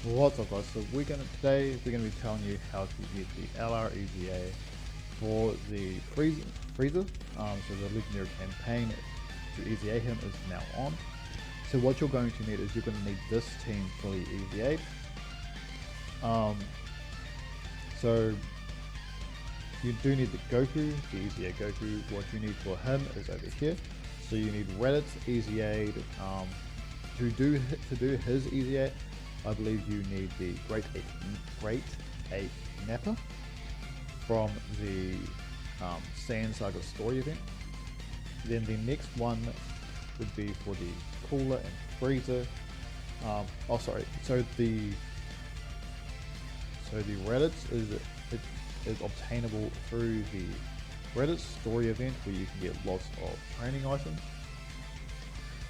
What's up guys, so today we're gonna be telling you how to get the LR EZA for the Freiza. So the legendary campaign to EZA him is now on. So what you're going to need is you're going to need this team fully EZA'd. So you do need the Goku, the EZA Goku. What you need for him is over here. So you need Reddit's EZA. To do his EZA, I believe you need the Great 8 Nappa from the Saiyan Saga story event. Then the next one would be for the Cooler and Freiza. So the Reddit's is obtainable through the Reddit story event where you can get lots of training items.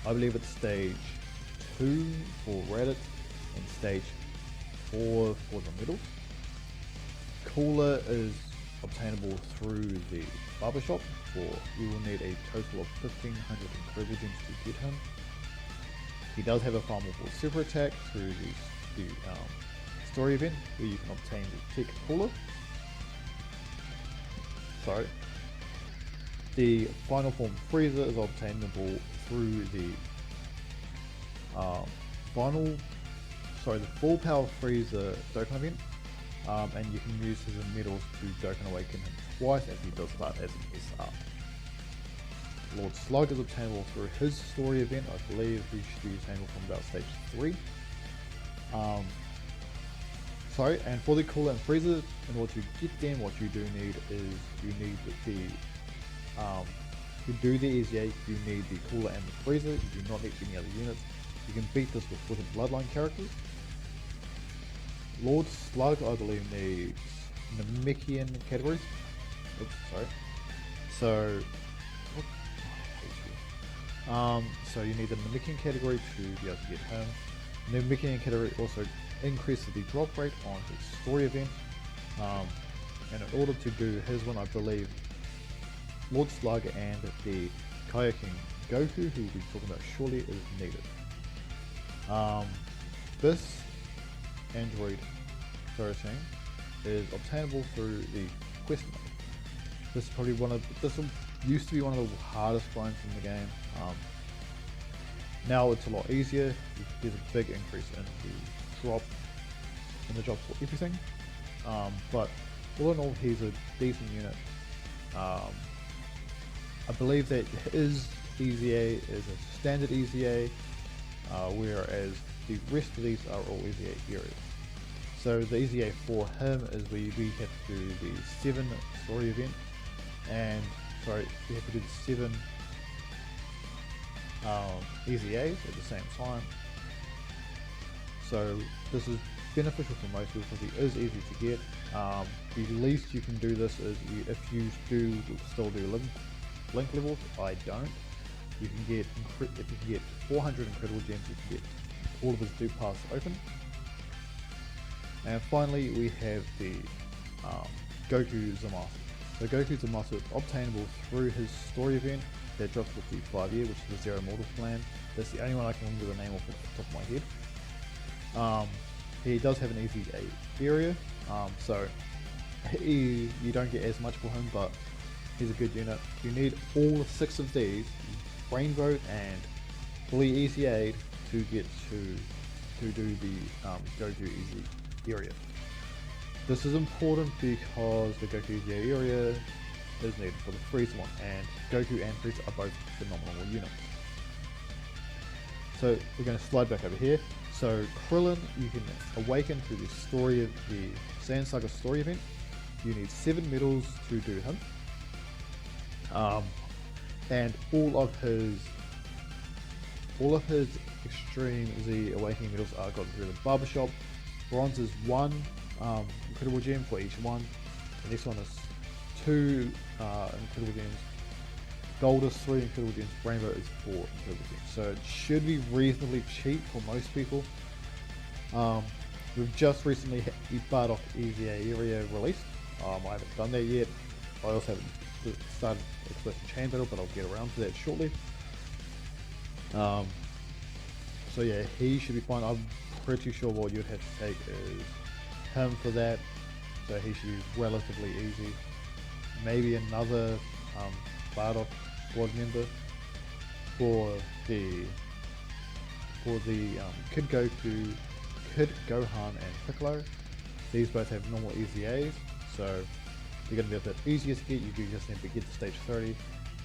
I believe it's stage 2 for Reddit and stage 4 for the middle. Cooler is obtainable through the barbershop, for you will need a total of 1500 incredible gems to get him. He does have a farmable super attack through the story event where you can obtain the tech Cooler. Sorry. The final form Freiza is obtainable through the the full power Freiza Dokkan event, and you can use his medals to Dokkan Awaken him twice as he does start as an SR. Lord Slug is obtainable through his story event. I believe he should be obtainable from about stage 3. And for the Cooler and Freiza, in order to get them, what you do need is you need to do the EZA, you need the Cooler and the Freiza. You do not need any other units. You can beat this with the Bloodline characters. Lord Slug, I believe, needs Namekian categories. Oops, sorry. So you need the Namekian category to be able to get him. The Namekian category also increases the drop rate on his story event. And in order to do his one, I believe Lord Slug and the Kayaking Goku, who we'll be talking about shortly, is needed. This Android Thirteen is obtainable through the quest mode. This used to be one of the hardest grinds in the game. Now it's a lot easier. There's a big increase in the drops for everything. But all in all, he's a decent unit. I believe that his EZA is a standard EZA, whereas the rest of these are all EZA areas. So the EZA for him is we have to do the 7 story event, and we have to do the 7 EZAs at the same time. So this is beneficial for most people because he is easy to get. The least you can do this is if you do still do link levels. I don't. You can get if you can get 400 incredible gems, you can get all of his do pass open. And finally, we have the Goku Zamasu. So Goku Zamasu is obtainable through his story event that drops with the 5-year, which is the Zero Mortal Plan. That's the only one I can remember the name off the top of my head. He does have an easy area, so you don't get as much for him, but he's a good unit. You need all 6 of these, Rainbow and fully EZA'd, to get to do the Goku EZ area. This is important because the Goku EZ area is needed for the Freiza one, and Goku and Freiza are both phenomenal units. So we're going to slide back over here. So Krillin, you can awaken through the story of the Saiyan Saga story event. You need 7 medals to do him. And all of his Extreme Z Awakening medals are got through the barbershop. Bronze is 1 incredible gem for each one. The next one is 2 incredible gems. Gold is 3 incredible gems. Rainbow is 4 incredible gems. So it should be reasonably cheap for most people. We've just recently had the Bardock EZA area released. I haven't done that yet. I also haven't started Explosive Chain Battle, but I'll get around to that shortly. So yeah, he should be fine. I'm pretty sure what you'd have to take is him for that, so he should be relatively easy. Maybe another Bardock squad member for the Kid Goku, Kid Gohan and Piccolo. These both have normal EZAs, so they're going to be a bit easier to get. You do just need to get to stage 30.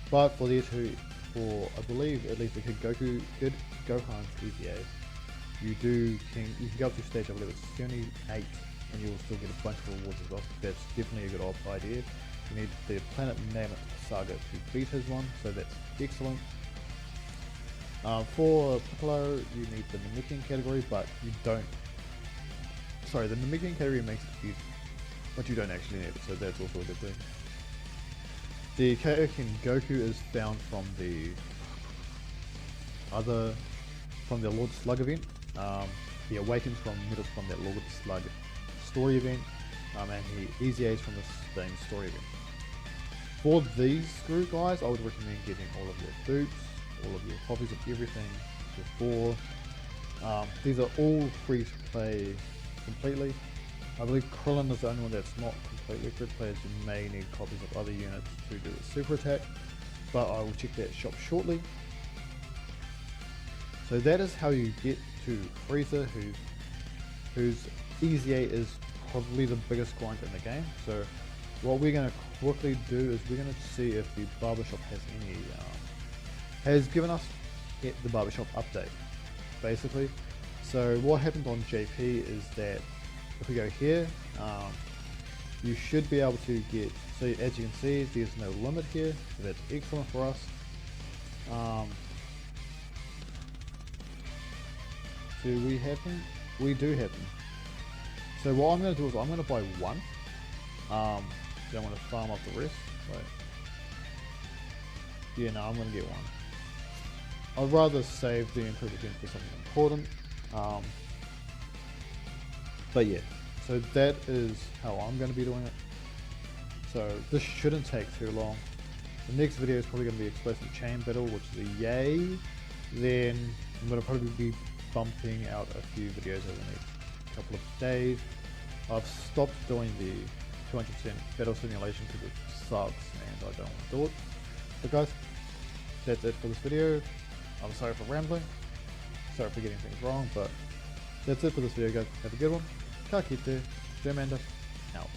But for these two, for I believe at least the Kid Gohan's EZA, you can go up to stage, I believe it's 78, and you will still get a bunch of rewards as well. That's definitely a good idea. You need the Planet Mammoth Saga to beat his one, so that's excellent. For Piccolo, you need the Namekian category, but you don't. Sorry, the Namekian category makes it easy, but you don't actually need it, so that's also a good thing. The Kaioken Goku is found from the Lord Slug event. He awakens from that Lord Slug story event, and he EZAs from the same story event. For these screw guys, I would recommend getting all of your boots, all of your copies of everything before. These are all free to play completely. I believe Krillin is the only one that's not completely free to play, as you may need copies of other units to do the super attack, but I will check that shop shortly. So that is how you get to Freiza, whose EZA is probably the biggest grind in the game. So what we're going to quickly do is we're going to see if the barbershop has has given us the barbershop update, basically. So what happened on JP is that if we go here, you should be able to get, so as you can see, there's no limit here, so that's excellent for us. Do we have them? We do have them. So what I'm going to do is I'm going to buy one. Don't want to farm up the rest. Wait. Yeah, no, I'm going to get one. I'd rather save the improved again for something important. But yeah, so that is how I'm going to be doing it. So this shouldn't take too long. The next video is probably going to be Explosive Chain Battle, which is a yay. Then I'm going to probably be bumping out a few videos over the next couple of days. I've stopped doing the 200% battle simulation because it sucks and I don't want to do it. But guys, that's it for this video. I'm sorry for rambling, sorry for getting things wrong, but that's it for this video guys. Have a good one. Ka kite, Jamanda, out.